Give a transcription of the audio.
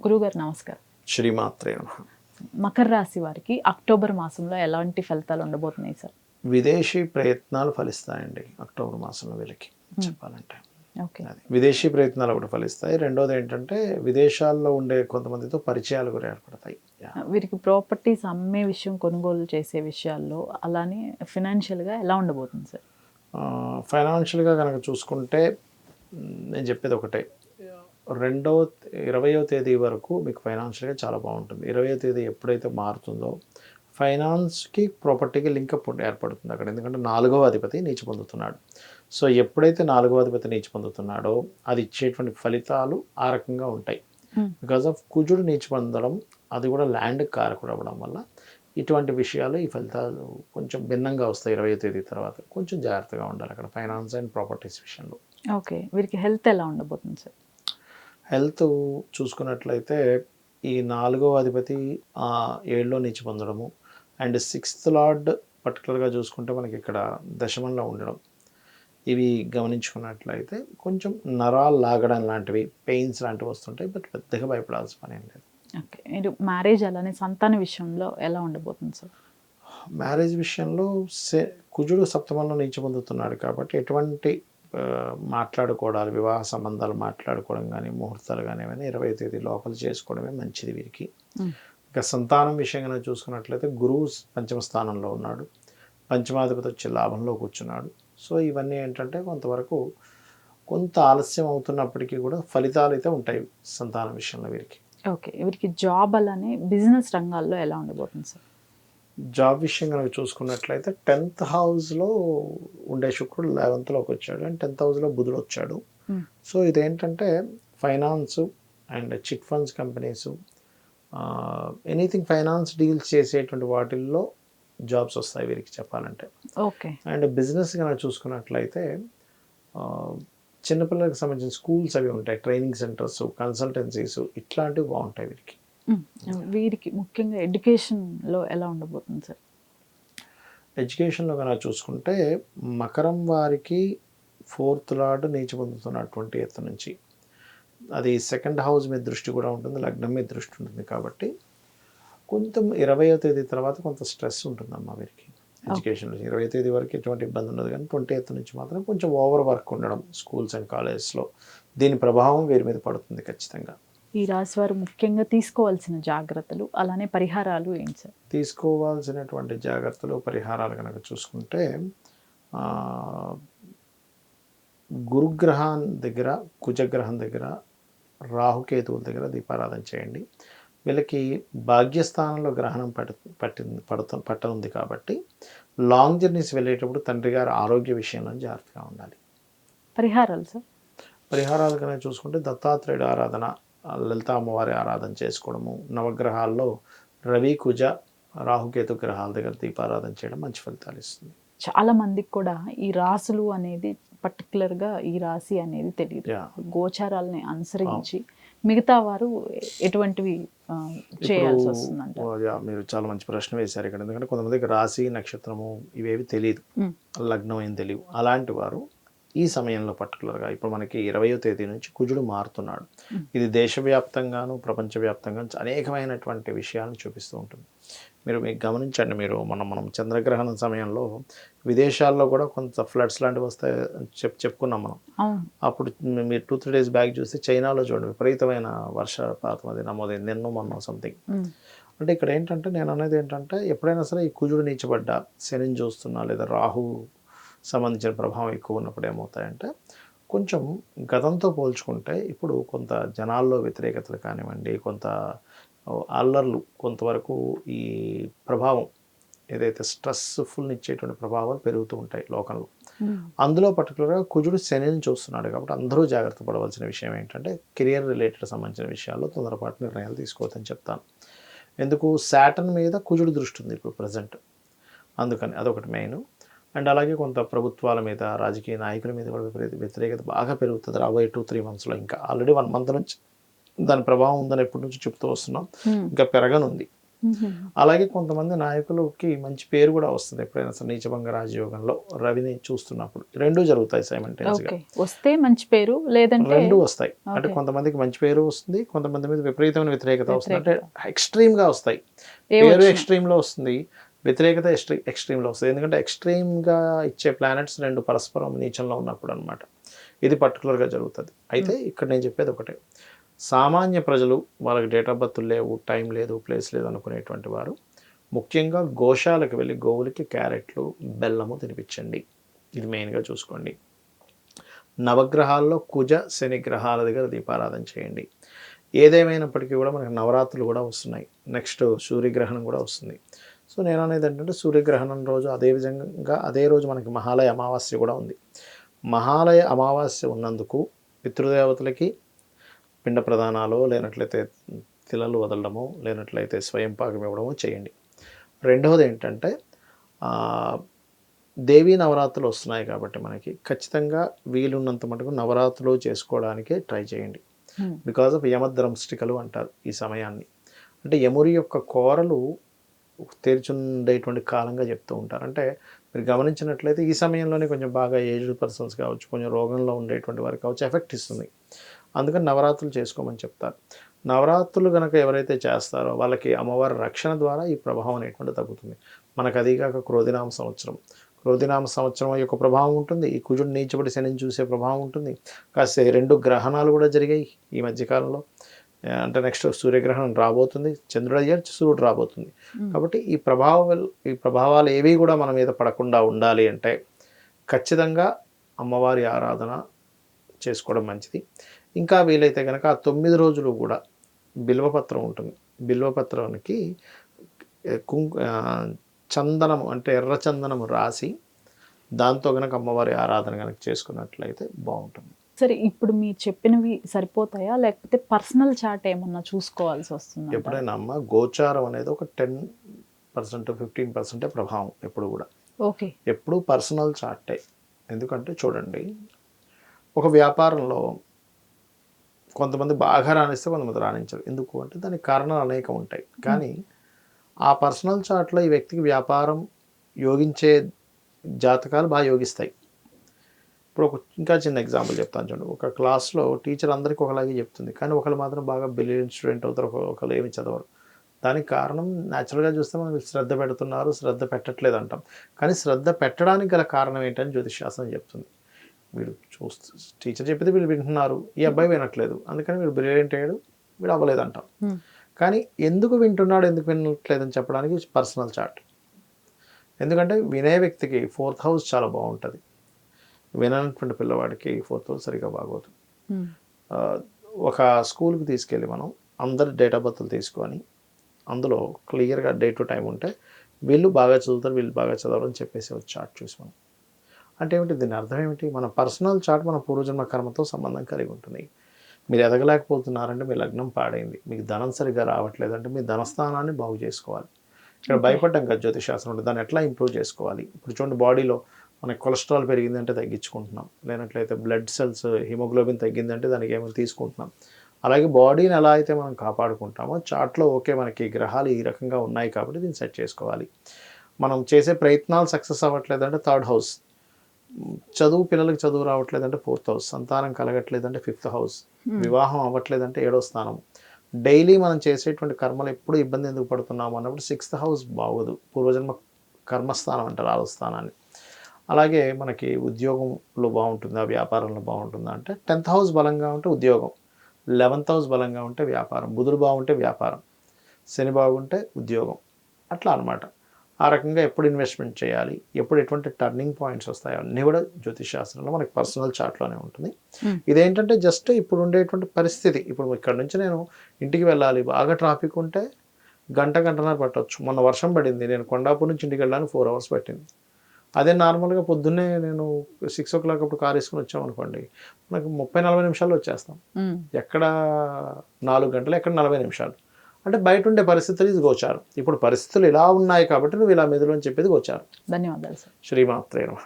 గురుగారు నమస్కారం. శ్రీమాత్రే నమః. మకర రాశి వారికి అక్టోబర్ మాసంలో ఎలాంటి ఫలితాలు ఉండబోతున్నాయి సార్? విదేశీ ప్రయత్నాలు ఫలిస్తాయండి అక్టోబర్ మాసంలో వీళ్ళకి చెప్పాలంటే. ఓకే. అది విదేశీ ప్రయత్నాలు ఒకటి ఫలిస్తాయి. రెండోది ఏంటంటే విదేశాల్లో ఉండే కొంతమందితో పరిచయాలు కూడా ఏర్పడతాయి. వీరికి ప్రాపర్టీస్ అమ్మే విషయం, కొనుగోలు చేసే విషయాల్లో, అలానే ఫినాన్షియల్గా ఎలా ఉండబోతుంది సార్? ఫైనాన్షియల్గా కనుక చూసుకుంటే నేను చెప్పేది ఒకటే, 20వ తేదీ వరకు మీకు ఫైనాన్షియల్గా చాలా బాగుంటుంది. 20వ తేదీ ఎప్పుడైతే మారుతుందో ఫైనాన్స్కి ప్రాపర్టీకి లింకప్ ఏర్పడుతుంది అక్కడ. ఎందుకంటే 4వ అధిపతి నీచ పొందుతున్నాడు. సో ఎప్పుడైతే 4వ అధిపతి నీచ పొందుతున్నాడో అది ఇచ్చేటువంటి ఫలితాలు ఆ రకంగా ఉంటాయి. బికాజ్ ఆఫ్ కుజుడు నీచ పొందడం, అది కూడా ల్యాండ్ కారకుడు అవ్వడం వల్ల ఇటువంటి విషయాలు, ఈ ఫలితాలు కొంచెం భిన్నంగా వస్తాయి. 20వ తేదీ తర్వాత కొంచెం జాగ్రత్తగా ఉండాలి అక్కడ ఫైనాన్స్ అండ్ ప్రాపర్టీస్ విషయంలో. ఓకే. వీరికి హెల్త్ ఎలా ఉండబోతుంది సార్? హెల్త్ చూసుకున్నట్లయితే ఈ 4వ అధిపతి 7లో నీచ పొందడము అండ్ 6th లార్డ్ పర్టికులర్గా చూసుకుంటే మనకి ఇక్కడ దశమంలో ఉండడం, ఇవి గమనించుకున్నట్లయితే కొంచెం నరాలు లాగడం లాంటివి, పెయిన్స్ లాంటివి వస్తుంటాయి. బట్ పెద్దగా భయపడాల్సిన పని ఏం లేదు. ఓకే. మీరు మ్యారేజ్ అలానే సంతాన విషయంలో ఎలా ఉండబోతుంది సార్? మ్యారేజ్ విషయంలో కుజుడు సప్తమంలో నీచ పొందుతున్నాడు కాబట్టి ఎటువంటి మాట్లాడుకోవడాలు, వివాహ సంబంధాలు మాట్లాడుకోవడం కానీ, ముహూర్తాలు కానీ ఏమైనా 20వ తేదీ లోపల చేసుకోవడమే మంచిది వీరికి. ఇంకా సంతానం విషయంగా చూసుకున్నట్లయితే గురువు పంచమ స్థానంలో ఉన్నాడు, పంచమాధిపతి వచ్చి లాభంలో కూర్చున్నాడు. సో ఇవన్నీ ఏంటంటే కొంతవరకు కొంత ఆలస్యం అవుతున్నప్పటికీ కూడా ఫలితాలు అయితే ఉంటాయి సంతానం విషయంలో వీరికి. ఓకే. వీరికి జాబ్ అలానే బిజినెస్ రంగాల్లో ఎలా ఉండబోతుంది సార్? జాబ్ విషయం కనుక చూసుకున్నట్లయితే 10th హౌస్లో ఉండే శుక్రుడు 11th వచ్చాడు అండ్ 10th హౌస్లో బుధుడు వచ్చాడు. సో ఇదేంటంటే finance and chit funds companies, anything finance deals చేసేటువంటి వాటిల్లో జాబ్స్ వస్తాయి వీరికి చెప్పాలంటే. ఓకే. అండ్ బిజినెస్ కనుక చూసుకున్నట్లయితే చిన్నపిల్లలకు సంబంధించిన స్కూల్స్ అవి ఉంటాయి, ట్రైనింగ్ సెంటర్స్, కన్సల్టెన్సీస్, ఇట్లాంటివి బాగుంటాయి వీరికి. వీరికి ముఖ్యంగా ఎడ్యుకేషన్లో ఎలా ఉండబోతుంది సార్? ఎడ్యుకేషన్లో కనుక చూసుకుంటే మకరం వారికి 4th లార్డ్ నీచ పొందుతున్నటువంటి ఎత్తు నుంచి అది 2nd హౌస్ మీద దృష్టి కూడా ఉంటుంది, లగ్నం మీద దృష్టి ఉంటుంది. కాబట్టి కొంచెం 20వ తేదీ తర్వాత కొంత స్ట్రెస్ ఉంటుందమ్మా వీరికి ఎడ్యుకేషన్లో. 20వ తేదీ వరకు ఎటువంటి ఇబ్బంది ఉండదు, కానీ 20th నుంచి మాత్రం కొంచెం ఓవర్ వర్క్ ఉండడం స్కూల్స్ అండ్ కాలేజెస్లో, దీని ప్రభావం వీరి మీద పడుతుంది ఖచ్చితంగా. ఈ రాశి వారు ముఖ్యంగా తీసుకోవాల్సిన జాగ్రత్తలు అలానే పరిహారాలు ఏంటి సార్? తీసుకోవాల్సినటువంటి జాగ్రత్తలు, పరిహారాలు కనుక చూసుకుంటే గురుగ్రహం దగ్గర, కుజగ్రహం దగ్గర, రాహుకేతువుల దగ్గర దీపారాధన చేయండి. వీళ్ళకి భాగ్యస్థానంలో గ్రహణం పట్టనుంది కాబట్టి లాంగ్ జర్నీస్ వెళ్ళేటప్పుడు తండ్రి గారి ఆరోగ్య విషయంలో జాగ్రత్తగా ఉండాలి. పరిహారాలు సార్? పరిహారాలు కనుక చూసుకుంటే దత్తాత్రేయుడు ఆరాధన, లలిత అమ్మవారి ఆరాధన చేసుకోవడము, నవగ్రహాల్లో రవి, కుజ, రాహుకేతు గ్రహాల దగ్గర దీపారాధన చేయడం మంచి ఫలితాలు ఇస్తుంది. చాలా మందికి కూడా ఈ రాసులు అనేది పర్టికులర్గా ఈ రాశి అనేది తెలియదు. గోచారాలని అనుసరించి మిగతా వారు ఎటువంటివి చేయాల్సి వస్తుందంట? మీరు చాలా మంచి ప్రశ్న వేశారు ఇక్కడ. ఎందుకంటే కొంతమందికి రాశి, నక్షత్రము ఇవేవి తెలియదు, లగ్నం ఏం తెలియదు. అలాంటి వారు ఈ సమయంలో పర్టికులర్గా ఇప్పుడు మనకి 20వ తేదీ నుంచి కుజుడు మారుతున్నాడు. ఇది దేశవ్యాప్తంగాను ప్రపంచవ్యాప్తంగా అనేకమైనటువంటి విషయాలను చూపిస్తూ ఉంటుంది. మీకు గమనించండి, మనం చంద్రగ్రహణం సమయంలో విదేశాల్లో కూడా కొంత ఫ్లడ్స్ లాంటివి వస్తాయి చెప్పుకున్నాం మనం. అప్పుడు మీరు 2-3 days బ్యాక్ చూస్తే చైనాలో చూడండి విపరీతమైన వర్షపాతం అది నమోదైంది, నిన్న మొన్న సంథింగ్. అంటే ఇక్కడ ఏంటంటే నేను అనేది ఏంటంటే ఎప్పుడైనా సరే ఈ కుజుడు నీచబడ్డా, శనిని చూస్తున్నా లేదా రాహు సంబంధించిన ప్రభావం ఎక్కువ ఉన్నప్పుడు ఏమవుతాయంటే కొంచెం గతంతో పోల్చుకుంటే ఇప్పుడు కొంత జనాల్లో వ్యతిరేకతలు కానివ్వండి, కొంత అల్లర్లు, కొంతవరకు ఈ ప్రభావం ఏదైతే స్ట్రెస్ఫుల్ని ఇచ్చేటువంటి ప్రభావాలు పెరుగుతూ ఉంటాయి లోకంలో. అందులో పర్టికులర్గా కుజుడు శనిని చూస్తున్నాడు కాబట్టి అందరూ జాగ్రత్త పడవలసిన విషయం ఏంటంటే కెరియర్ రిలేటెడ్ సంబంధించిన విషయాల్లో తొందరపాటు నిర్ణయాలు తీసుకోవద్దని చెప్తాను. ఎందుకు, శాటర్న్ మీద కుజుడు దృష్టి ఉంది ఇప్పుడు ప్రజెంట్, అందుకని అదొకటి మెయిన్. అండ్ అలాగే కొంత ప్రభుత్వాల మీద, రాజకీయ నాయకుల మీద కూడా వ్యతిరేకత బాగా పెరుగుతుంది రాబోయే 2-3 monthsలో. ఇంకా ఆల్రెడీ 1 month నుంచి దాని ప్రభావం ఉందని ఎప్పటి నుంచి చెప్తూ వస్తున్నాం, ఇంకా పెరగనుంది. అలాగే కొంతమంది నాయకులకి మంచి పేరు కూడా వస్తుంది ఎప్పుడైనా సరే నీచభంగ రాజయోగంలో రవిని చూస్తున్నప్పుడు. రెండూ జరుగుతాయి సైమల్టేనియస్గా. ఓకే. వస్తే మంచి పేరు, లేదంటే రెండూ వస్తాయి. అంటే ఓకే. కొంతమందికి మంచి పేరు వస్తుంది, కొంతమంది మీద విపరీతమైన వ్యతిరేకత వస్తుంది. అంటే వ్యతిరేకత. ఎక్స్ట్రీమ్గా వస్తాయి. ఏ పేరు వచ్చినా. ఎక్స్ట్రీమ్లో వస్తుంది, వ్యతిరేకత ఎక్స్ట్రీమ్లో వస్తుంది. ఎందుకంటే ఎక్స్ట్రీమ్గా ఇచ్చే ప్లానెట్స్ రెండు పరస్పరం నీచంలో ఉన్నప్పుడు అనమాట. ఇది పర్టికులర్గా జరుగుతుంది. అయితే ఇక్కడ నేను చెప్పేది ఒకటే, సామాన్య ప్రజలు వాళ్ళకి డేట్ ఆఫ్ బర్త్ లేవు, టైం లేదు, ప్లేస్ లేదు అనుకునేటువంటి వారు ముఖ్యంగా గోశాలకు వెళ్ళి గోవులకి క్యారెట్లు, బెల్లము తినిపించండి. ఇది మెయిన్గా చూసుకోండి. నవగ్రహాల్లో కుజ శని గ్రహాల దగ్గర దీపారాధన చేయండి. ఏదేమైనప్పటికీ కూడా మనకి నవరాత్రులు కూడా వస్తున్నాయి. నెక్స్ట్ సూర్యగ్రహణం కూడా వస్తుంది. సో నేను అనేది ఏంటంటే సూర్యగ్రహణం రోజు అదే రోజు మనకి మహాలయ అమావాస్య కూడా ఉంది. మహాలయ అమావాస్య ఉన్నందుకు పితృదేవతలకి పిండ ప్రదానాలు, లేనట్లయితే తిలలు వదలడము, లేనట్లయితే స్వయం పాకం ఇవ్వడము చేయండి. రెండవది ఏంటంటే దేవీ నవరాత్రులు వస్తున్నాయి కాబట్టి మనకి ఖచ్చితంగా వీలున్నంత మటుకు నవరాత్రులు చేసుకోవడానికే ట్రై చేయండి. బికాజ్ ఆఫ్ యమద్రంష్టికలు అంటారు ఈ సమయాన్ని. అంటే యముడి యొక్క కోరలు తెరిచుండేటువంటి కాలంగా చెప్తూ ఉంటారు. అంటే మీరు గమనించినట్లయితే ఈ సమయంలోనే కొంచెం బాగా ఏజ్డ్ పర్సన్స్ కావచ్చు, కొంచెం రోగంలో ఉండేటువంటి వారికి కావచ్చు ఎఫెక్ట్ ఇస్తుంది. అందుకని నవరాత్రులు చేసుకోమని చెప్తారు. నవరాత్రులు కనుక ఎవరైతే చేస్తారో వాళ్ళకి అమ్మవారి రక్షణ ద్వారా ఈ ప్రభావం అనేటువంటి తగ్గుతుంది. మనకు అదిగాక క్రోధినామ సంవత్సరం యొక్క ప్రభావం ఉంటుంది. ఈ కుజుడు నీచబడి శనిని చూసే ప్రభావం ఉంటుంది. కాస్త 2 గ్రహణాలు కూడా జరిగాయి ఈ మధ్యకాలంలో. అంటే నెక్స్ట్ సూర్యగ్రహణం రాబోతుంది, చంద్రుడు అయ్యారు, సూర్యుడు రాబోతుంది. కాబట్టి ఈ ప్రభావాలు ఏవి కూడా మన మీద పడకుండా ఉండాలి అంటే ఖచ్చితంగా అమ్మవారి ఆరాధన చేసుకోవడం మంచిది. ఇంకా వీలైతే కనుక ఆ 9 రోజులు కూడా బిల్వపత్రం ఉంటుంది. బిల్వపత్రానికి చందనము అంటే ఎర్ర చందనము రాసి దాంతో కనుక అమ్మవారి ఆరాధన కనుక చేసుకున్నట్లయితే బాగుంటుంది. సరే, ఇప్పుడు మీరు చెప్పినవి సరిపోతాయా, లేకపోతే పర్సనల్ చార్ట్ ఏమన్నా చూసుకోవాల్సి వస్తుందా? ఎప్పుడైనా అమ్మ గోచారం అనేది ఒక 10% 15% ప్రభావం ఎప్పుడు కూడా. ఓకే. ఎప్పుడు పర్సనల్ చార్టే. ఎందుకంటే చూడండి, ఒక వ్యాపారంలో కొంతమంది బాగా రాణిస్తే కొంతమంది రాణించరు. ఎందుకు అంటే దానికి కారణాలు అనేకం ఉంటాయి. కానీ ఆ పర్సనల్ చార్ట్లో ఈ వ్యక్తికి వ్యాపారం యోగించే జాతకాలు బాగా యోగిస్తాయి. ఇప్పుడు ఇంకా చిన్న ఎగ్జాంపుల్ చెప్తాను చూడండి. ఒక క్లాస్లో టీచర్ అందరికీ ఒకలాగే చెప్తుంది, కానీ ఒకళ్ళు మాత్రం బాగా బ్రిలియంట్ స్టూడెంట్ అవుతారు, ఒకళ్ళు ఏమి చదవరు. దానికి కారణం న్యాచురల్గా చూస్తే మనం శ్రద్ధ పెడుతున్నారు, శ్రద్ధ పెట్టట్లేదు అంటాం. కానీ శ్రద్ధ పెట్టడానికి గల కారణం ఏంటని జ్యోతిషశాస్త్రం చెప్తుంది. వీడు టీచర్ చెప్పేది వీళ్ళు వింటున్నారు, ఈ అబ్బాయి వినట్లేదు, అందుకని వీడు బ్రిలియంట్ అయ్యాడు, వీడు అవ్వలేదు అంటాం. కానీ ఎందుకు వింటున్నాడు, ఎందుకు వినట్లేదని చెప్పడానికి పర్సనల్ చార్ట్. ఎందుకంటే వినే వ్యక్తికి 4th హౌస్ చాలా బాగుంటుంది, వినటువంటి పిల్లవాడికి 4th హౌస్ సరిగా బాగోదు. ఒక స్కూల్కి తీసుకెళ్ళి మనం అందరి డేట్ ఆఫ్ బర్త్లు తీసుకొని అందులో క్లియర్గా డే టు టైం ఉంటే వీళ్ళు బాగా చదువుతారు, వీళ్ళు బాగా చదవరు అని చెప్పేసి ఒక చార్ట్ చూసి మనం అంటే ఏమిటి, దీని అర్థం ఏమిటి, మన పర్సనల్ చార్ట్ మన పూర్వజన్మ కర్మతో సంబంధం కలిగి ఉంటుంది. మీరు ఎదగలేకపోతున్నారంటే మీ లగ్నం పాడైంది, మీకు ధనం సరిగ్గా రావట్లేదంటే మీ ధనస్థానాన్ని బాగు చేసుకోవాలి. ఇక్కడ భయపడ్డాం కదా జ్యోతిషాస్త్రం ఉంటుంది, దాన్ని ఎట్లా ఇంప్రూవ్ చేసుకోవాలి. ఇప్పుడు చూడండి, బాడీలో మనకి కొలెస్ట్రాల్ పెరిగిందంటే తగ్గించుకుంటున్నాం, లేనట్లయితే బ్లడ్ సెల్స్ హిమోగ్లోబిన్ తగ్గిందంటే దానికి ఏమైనా తీసుకుంటున్నాం. అలాగే బాడీని ఎలా అయితే మనం కాపాడుకుంటామో చార్ట్లో ఓకే మనకి గ్రహాలు ఈ రకంగా ఉన్నాయి కాబట్టి దీన్ని సెట్ చేసుకోవాలి. మనం చేసే ప్రయత్నాలు సక్సెస్ అవ్వట్లేదంటే 3rd హౌస్, పిల్లలకి చదువు రావట్లేదంటే 4th హౌస్, సంతానం కలగట్లేదంటే 5th హౌస్, వివాహం అవ్వట్లేదంటే 7వ స్థానం. డైలీ మనం చేసేటువంటి కర్మలు ఎప్పుడు ఇబ్బంది ఎందుకు పడుతున్నాము అన్నప్పుడు 6th హౌస్ బాగోదు, పూర్వజన్మ కర్మస్థానం అంటారు 6వ స్థానాన్ని. అలాగే మనకి ఉద్యోగంలో బాగుంటుందా, వ్యాపారంలో బాగుంటుందా అంటే 10th హౌస్ బలంగా ఉంటే ఉద్యోగం, 11th హౌస్ బలంగా ఉంటే వ్యాపారం, బుధుడు బాగుంటే వ్యాపారం, శని బాగుంటే ఉద్యోగం, అట్లా అనమాట. ఆ రకంగా ఎప్పుడు ఇన్వెస్ట్మెంట్ చేయాలి, ఎప్పుడు ఎటువంటి టర్నింగ్ పాయింట్స్ వస్తాయో అన్నీ కూడా జ్యోతిష్ శాస్త్రంలో మనకి పర్సనల్ చార్ట్లోనే ఉంటుంది. ఇదేంటంటే జస్ట్ ఇప్పుడు ఉండేటువంటి పరిస్థితి, ఇప్పుడు ఇక్కడ నుంచి నేను ఇంటికి వెళ్ళాలి, బాగా ట్రాఫిక్ ఉంటే గంటన్నర పట్టవచ్చు. మొన్న వర్షం పడింది, నేను కొండాపూర్ నుంచి ఇంటికి వెళ్ళడానికి 4 hours పట్టింది. అదే నార్మల్గా పొద్దున్నే నేను 6 o'clock అప్పుడు కార్ వేసుకుని వచ్చామనుకోండి, మనకు 30-40 నిమిషాల్లో వచ్చేస్తాం. ఎక్కడ 4 గంటలు, ఎక్కడ 40 నిమిషాలు. అంటే బయట ఉండే పరిస్థితులు ఇది గోచారం. ఇప్పుడు పరిస్థితులు ఇలా ఉన్నాయి కాబట్టి నువ్వు ఇలా మెదులు అని చెప్పేది గోచారం. ధన్యవాదాలు సార్. శ్రీమాత్రే నమః.